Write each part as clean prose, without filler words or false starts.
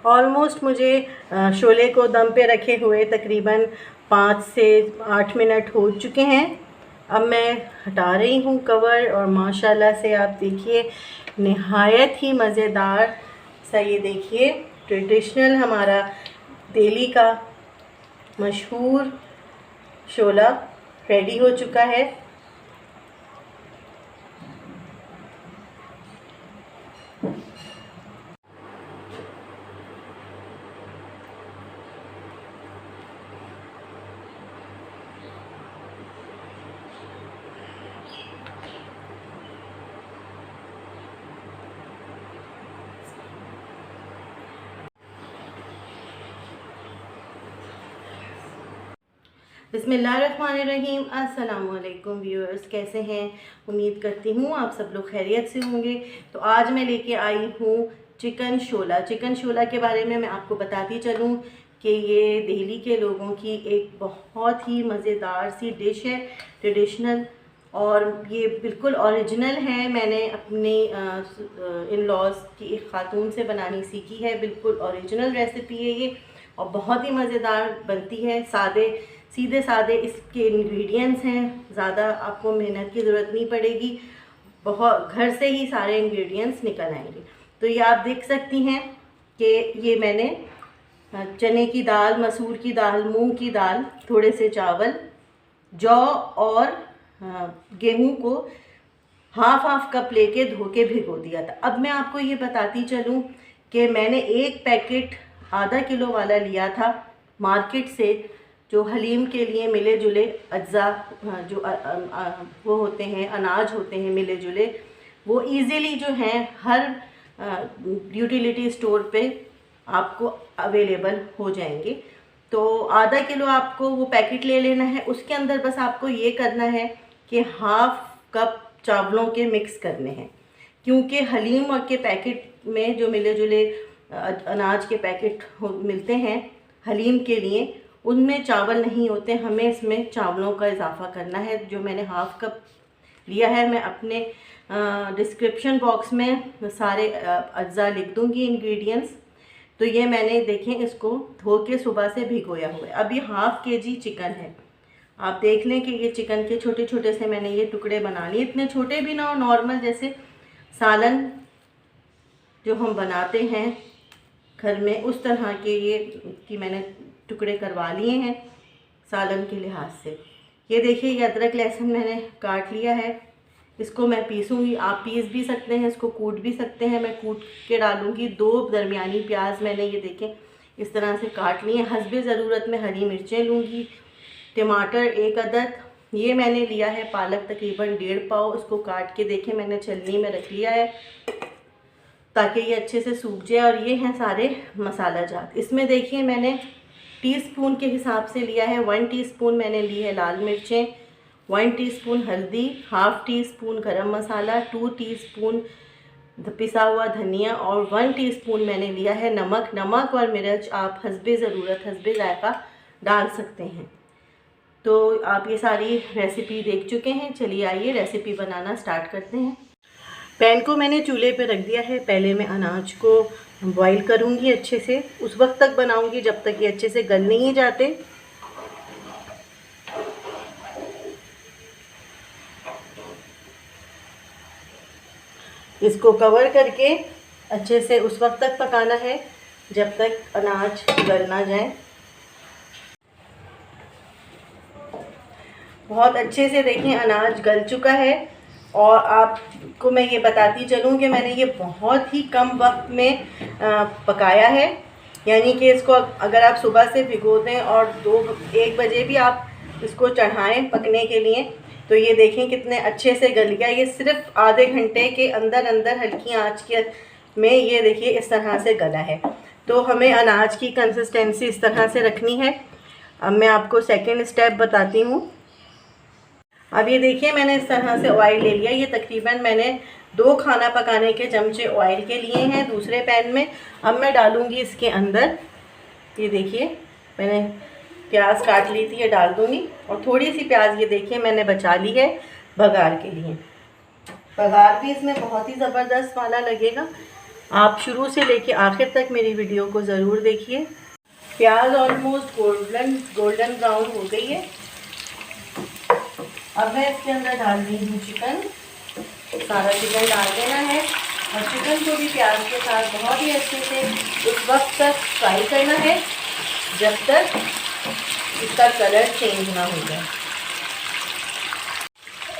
Almost मुझे शोले को दम पे रखे हुए तकरीबन 5 से 8 मिनट हो चुके हैं। अब मैं हटा रही हूँ कवर और माशाल्लाह से आप देखिए नहायत ही मज़ेदार सा, ये देखिए ट्रेडिशनल हमारा दिल्ली का मशहूर शोला रेडी हो चुका है। बिस्मिल्लाहिर्रहमानिर्रहीम। अस्सलाम वालेकुम व्यूअर्स, कैसे हैं? उम्मीद करती हूँ आप सब लोग खैरियत से होंगे। तो आज मैं लेके आई हूँ चिकन शोला। चिकन शोला के बारे में मैं आपको बताती चलूँ कि ये दिल्ली के लोगों की एक बहुत ही मज़ेदार सी डिश है, ट्रेडिशनल, और ये बिल्कुल ओरिजिनल है। मैंने अपने इन लॉज की एक ख़ातून से बनानी सीखी है। बिल्कुल ओरिजिनल रेसिपी है ये और बहुत ही मज़ेदार बनती है। सीधे सादे इसके इंग्रेडिएंट्स हैं, ज़्यादा आपको मेहनत की ज़रूरत नहीं पड़ेगी, बहुत घर से ही सारे इंग्रेडिएंट्स निकल आएंगे। तो ये आप देख सकती हैं कि ये मैंने चने की दाल, मसूर की दाल, मूंग की दाल, थोड़े से चावल, जौ और गेहूं को हाफ कप लेके धो के भिगो दिया था। अब मैं आपको ये बताती चलूँ कि मैंने एक पैकेट आधा किलो वाला लिया था मार्केट से, जो हलीम के लिए मिले जुले अज्जा जो वो होते हैं, अनाज होते हैं मिले जुले, वो इजीली जो हैं हर यूटिलिटी स्टोर पे आपको अवेलेबल हो जाएंगे। तो आधा किलो आपको वो पैकेट ले लेना है। उसके अंदर बस आपको ये करना है कि हाफ कप चावलों के मिक्स करने हैं, क्योंकि हलीम के पैकेट में जो मिले जुले अनाज के पैकेट मिलते हैं हलीम के लिए, उनमें चावल नहीं होते। हमें इसमें चावलों का इजाफ़ा करना है। जो मैंने हाफ कप लिया है, मैं अपने डिस्क्रिप्शन बॉक्स में सारे अज्जा लिख दूंगी इंग्रेडिएंट्स। तो ये मैंने देखें इसको धो के सुबह से भिगोया हुआ है। अब ये हाफ केजी चिकन है। आप देख लें कि ये चिकन के छोटे छोटे से मैंने ये टुकड़े बना लिए, इतने छोटे भी ना हो, नॉर्मल जैसे सालन जो हम बनाते हैं घर में उस तरह के ये कि मैंने टुकड़े करवा लिए हैं सालन के लिहाज से। ये देखिए ये अदरक लहसुन मैंने काट लिया है, इसको मैं पीसूँगी। आप पीस भी सकते हैं, इसको कूट भी सकते हैं। मैं कूट के डालूँगी। 2 दरमियानी प्याज मैंने ये देखें इस तरह से काट लिए। हस्बे ज़रूरत में हरी मिर्चें लूँगी, टमाटर 1 अदद। ये मैंने लिया है पालक तकरीबन 1.5 पाव, इसको काट के देखें मैंने छलनी में रख लिया है ताकि ये अच्छे से सूख जाए। और ये हैं सारे मसाला जात। इसमें देखिए मैंने टीस्पून के हिसाब से लिया है। 1 टीस्पून मैंने ली है लाल मिर्चें, 1 टीस्पून हल्दी, हाफ टीस्पून गरम मसाला, 2 टीस्पून पिसा हुआ धनिया और 1 टीस्पून मैंने लिया है नमक। नमक और मिर्च आप हस्बे ज़रूरत, हस्बे जायका डाल सकते हैं। तो आप ये सारी रेसिपी देख चुके हैं। चलिए आइए रेसिपी बनाना स्टार्ट करते हैं। पैन को मैंने चूल्हे पे रख दिया है। पहले मैं अनाज को बॉईल करूँगी अच्छे से, उस वक्त तक बनाऊँगी जब तक ये अच्छे से गल नहीं जाते। इसको कवर करके अच्छे से उस वक्त तक पकाना है जब तक अनाज गल ना जाए। बहुत अच्छे से देखें अनाज गल चुका है। और आपको मैं ये बताती चलूँ कि मैंने ये बहुत ही कम वक्त में पकाया है। यानी कि इसको अगर आप सुबह से भिगो दें और 1 बजे भी आप इसको चढ़ाएं पकने के लिए, तो ये देखें कितने अच्छे से गल गया। ये सिर्फ आधे घंटे के अंदर अंदर हल्की आंच के में ये देखिए इस तरह से गला है। तो हमें अनाज की कंसिस्टेंसी इस तरह से रखनी है। अब मैं आपको सेकेंड स्टेप बताती हूँ। अब ये देखिए मैंने इस तरह से ऑयल ले लिया। ये तकरीबन मैंने 2 खाना पकाने के चमचे ऑयल के लिए हैं दूसरे पैन में। अब मैं डालूँगी इसके अंदर, ये देखिए मैंने प्याज काट ली थी, ये डाल दूँगी। और थोड़ी सी प्याज ये देखिए मैंने बचा ली है बघार के लिए। बघार भी इसमें बहुत ही ज़बरदस्त वाला लगेगा। आप शुरू से लेके आखिर तक मेरी वीडियो को ज़रूर देखिए। प्याज ऑलमोस्ट गोल्डन ब्राउन हो गई है। अब मैं इसके अंदर डाल रही हूँ चिकन। सारा चिकन डाल देना है और चिकन को भी प्याज के साथ बहुत ही अच्छे से उस वक्त तक फ्राई करना है जब तक इसका कलर चेंज ना हो जाए।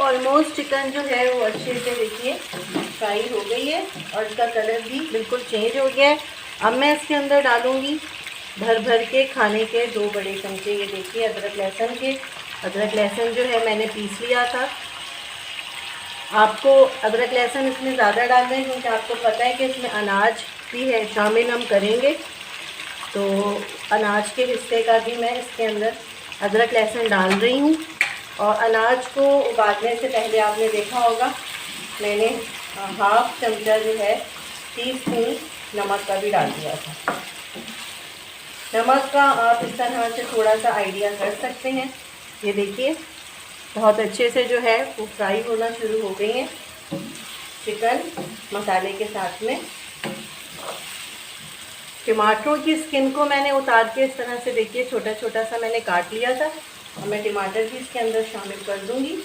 ऑलमोस्ट चिकन जो है वो अच्छे से देखिए फ्राई हो गई है और इसका कलर भी बिल्कुल चेंज हो गया है। अब मैं इसके अंदर डालूँगी भर भर के खाने के 2 बड़े चमचे, ये देखिए अदरक लहसुन के। अदरक लहसुन जो है मैंने पीस लिया था। आपको अदरक लहसुन इसमें ज़्यादा डालना है क्योंकि आपको पता है कि इसमें अनाज भी है शामिल हम करेंगे, तो अनाज के हिस्से का भी मैं इसके अंदर अदरक लहसुन डाल रही हूँ। और अनाज को उबालने से पहले आपने देखा होगा मैंने हाफ चमचा जो है टीस्पून नमक का भी डाल दिया था। नमक का आप इस तरह से थोड़ा सा आइडिया कर सकते हैं। ये देखिए बहुत अच्छे से जो है वो फ्राई होना शुरू हो गई है चिकन मसाले के साथ में। टमाटरों की स्किन को मैंने उतार के इस तरह से देखिए छोटा छोटा सा मैंने काट लिया था और मैं टमाटर भी इसके अंदर शामिल कर दूंगी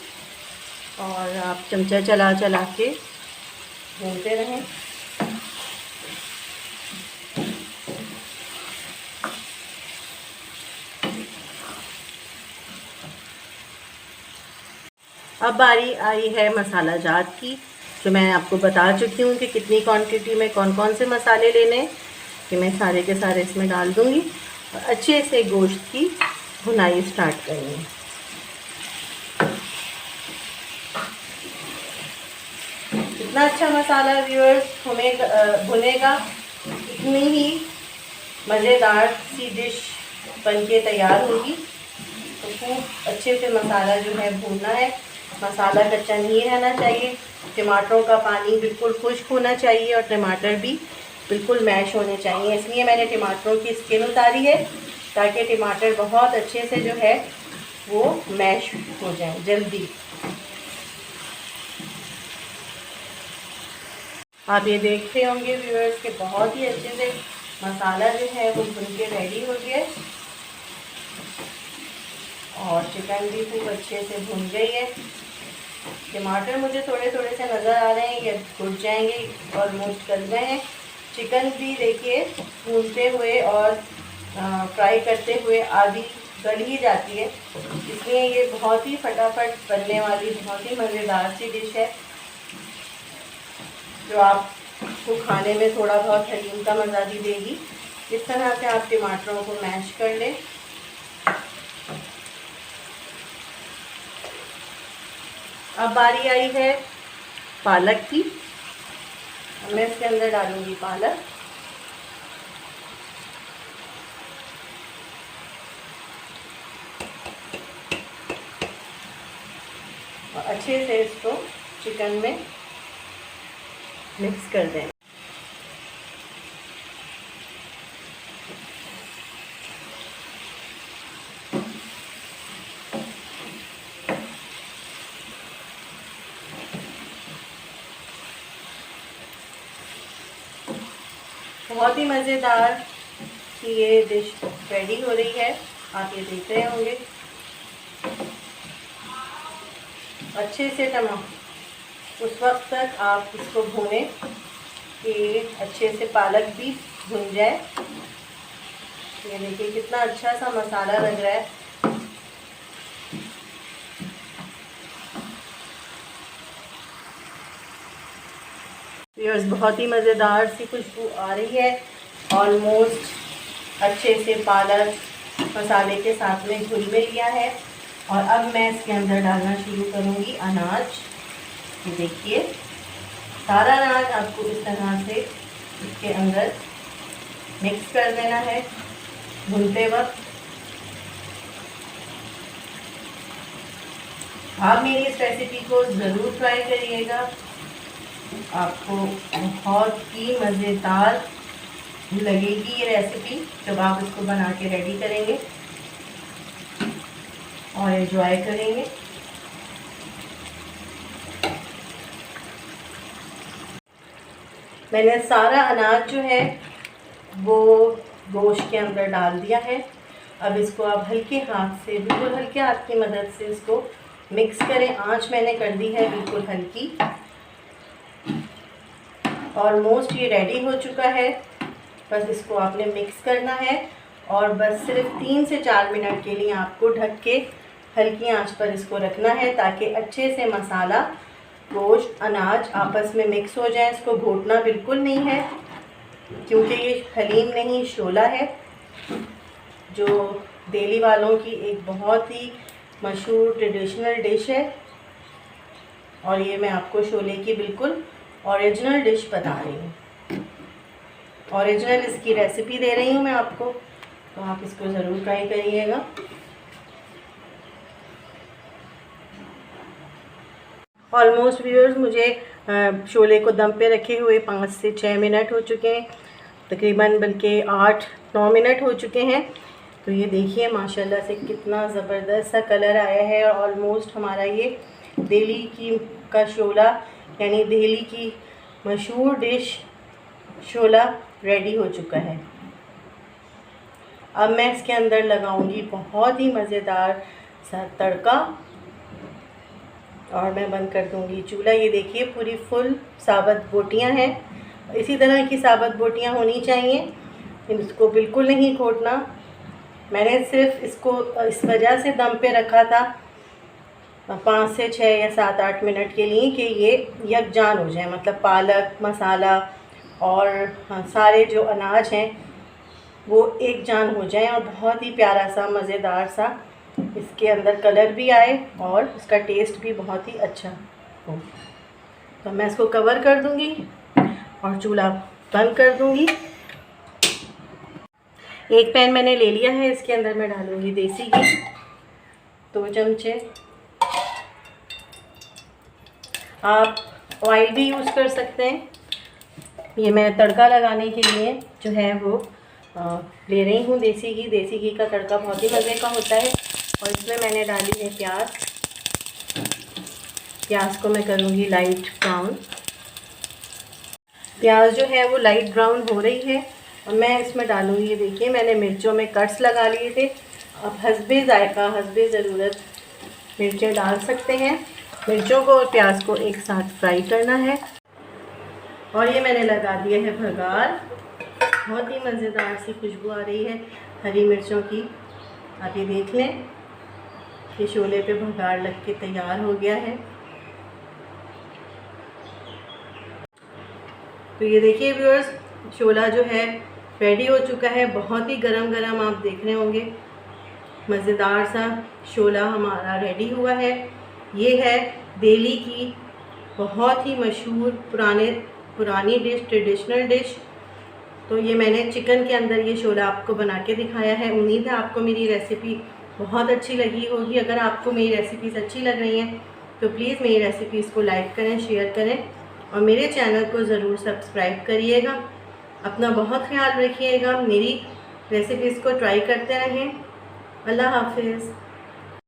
और आप चमचा चला चला के भूनते रहें। अब बारी आई है मसाला जात की, जो मैं आपको बता चुकी हूँ कि कितनी क्वांटिटी में कौन कौन से मसाले लेने हैं, कि मैं सारे के सारे इसमें डाल दूँगी और अच्छे से गोश्त की भुनाई स्टार्ट करनी है। इतना अच्छा मसाला व्यूअर्स भुनेगा इतनी ही मज़ेदार सी डिश बनके तैयार होगी। तो खूब अच्छे से मसाला जो है भूनना है, मसाला कच्चा नहीं रहना चाहिए। टमाटरों का पानी बिल्कुल खुश्क होना चाहिए और टमाटर भी बिल्कुल मैश होने चाहिए। इसलिए मैंने टमाटरों की स्किन उतारी है ताकि टमाटर बहुत अच्छे से जो है वो मैश हो जाए जल्दी। आप ये देखते होंगे व्यूअर्स कि बहुत ही अच्छे से मसाला जो है वो भुन के रेडी हो गया और चिकन भी खूब अच्छे से भुन गई है। टमाटर मुझे थोड़े थोड़े से नज़र आ रहे हैं, ये घुट जाएंगे और ऑलमोस्ट गल गए हैं। चिकन भी देखिए भूनते हुए और फ्राई करते हुए आधी गल ही जाती है, इसलिए ये बहुत ही फटाफट बनने वाली बहुत ही मज़ेदार सी डिश है जो आपको खाने में थोड़ा बहुत हलीम का मज़ा भी देगी। इस तरह से आप टमाटरों को मैश कर लें। अब बारी आई है पालक की। मैं इसके अंदर डालूंगी पालक। और अच्छे से इसको चिकन में मिक्स कर दें। बहुत ही मज़ेदार कि ये डिश रेडी हो रही है, आप ये देख रहे होंगे। अच्छे से उस वक्त तक आप इसको भूनें कि अच्छे से पालक भी भुन जाए। ये देखिए कितना अच्छा सा मसाला लग रहा है। व्यूअर्स बहुत ही मज़ेदार सी खुशबू आ रही है। ऑलमोस्ट अच्छे से पालक मसाले के साथ में घुल मिल गया है और अब मैं इसके अंदर डालना शुरू करूँगी अनाज। ये देखिए सारा अनाज आपको इस तरह से इसके अंदर मिक्स कर देना है भूनते वक्त। आप मेरी इस रेसिपी को ज़रूर ट्राई करिएगा, आपको बहुत ही मज़ेदार लगेगी ये रेसिपी जब आप इसको बना के रेडी करेंगे और एंजॉय करेंगे। मैंने सारा अनाज जो है वो गोश्त के अंदर डाल दिया है। अब इसको आप हल्के हाथ से, बिल्कुल हल्के हाथ की मदद से इसको मिक्स करें। आंच मैंने कर दी है बिल्कुल हल्की। ऑलमोस्ट ये रेडी हो चुका है। बस इसको आपने मिक्स करना है और बस सिर्फ 3 से 4 मिनट के लिए आपको ढक के हल्की आंच पर इसको रखना है, ताकि अच्छे से मसाला, गोश्त, अनाज आपस में मिक्स हो जाए। इसको घोटना बिल्कुल नहीं है, क्योंकि ये हलीम नहीं शोला है, जो दिल्ली वालों की एक बहुत ही मशहूर ट्रेडिशनल डिश है। और ये मैं आपको शोले की बिल्कुल ओरिजिनल डिश बता रही हूँ, ओरिजिनल इसकी रेसिपी दे रही हूँ मैं आपको, तो आप इसको ज़रूर ट्राई करिएगा। ऑलमोस्ट व्यूअर्स मुझे शोले को दम पे रखे हुए 5 से 6 मिनट हो चुके हैं, तकरीबन बल्कि 8-9 मिनट हो चुके हैं। तो ये देखिए माशाल्लाह से कितना ज़बरदस्त सा कलर आया है। और ऑलमोस्ट हमारा ये दिल्ली का शोला, यानी दिल्ली की मशहूर डिश शोला रेडी हो चुका है। अब मैं इसके अंदर लगाऊंगी बहुत ही मज़ेदार सा तड़का और मैं बंद कर दूंगी चूल्हा। ये देखिए पूरी फुल साबुत बोटियां हैं, इसी तरह की साबुत बोटियां होनी चाहिए, इसको बिल्कुल नहीं घोटना। मैंने सिर्फ इसको इस वजह से दम पे रखा था 5 से 6 या 7-8 मिनट के लिए कि ये यकजान हो जाए, मतलब पालक, मसाला और सारे जो अनाज हैं वो एक जान हो जाए और बहुत ही प्यारा सा मज़ेदार सा इसके अंदर कलर भी आए और इसका टेस्ट भी बहुत ही अच्छा हो। तो मैं इसको कवर कर दूंगी और चूल्हा बंद कर दूंगी। एक पैन मैंने ले लिया है, इसके अंदर मैं डालूंगी देसी घी 2 चमचे। आप ऑयल भी यूज़ कर सकते हैं। ये मैं तड़का लगाने के लिए जो है वो ले रही हूँ देसी घी। देसी घी का तड़का बहुत ही मज़े का होता है। और इसमें मैंने डाली है प्याज। प्याज को मैं करूँगी लाइट ब्राउन। प्याज जो है वो लाइट ब्राउन हो रही है और मैं इसमें डालूँगी, ये देखिए मैंने मिर्चों में कट्स लगा लिए थे। अब हस्बे ज़ायक़ा, हस्बे ज़रूरत मिर्चें डाल सकते हैं। मिर्चों को और प्याज को एक साथ फ्राई करना है। और ये मैंने लगा दिया है भगार। बहुत ही मज़ेदार सी खुशबू आ रही है हरी मिर्चों की। आप ये देख लें कि शोले पे भगार लग के तैयार हो गया है। तो ये देखिए व्यूअर्स, शोला जो है रेडी हो चुका है। बहुत ही गरम गरम आप देख रहे होंगे, मज़ेदार सा शोला हमारा रेडी हुआ है। ये है दिल्ली की बहुत ही मशहूर पुरानी डिश, ट्रेडिशनल डिश। तो ये मैंने चिकन के अंदर ये शोला आपको बना के दिखाया है। उम्मीद है आपको मेरी रेसिपी बहुत अच्छी लगी होगी। अगर आपको मेरी रेसिपीज़ अच्छी लग रही हैं तो प्लीज़ मेरी रेसिपीज़ को लाइक करें, शेयर करें और मेरे चैनल को ज़रूर सब्सक्राइब करिएगा। अपना बहुत ख्याल रखिएगा, मेरी रेसिपीज़ को ट्राई करते रहें। अल्लाह हाफिज़।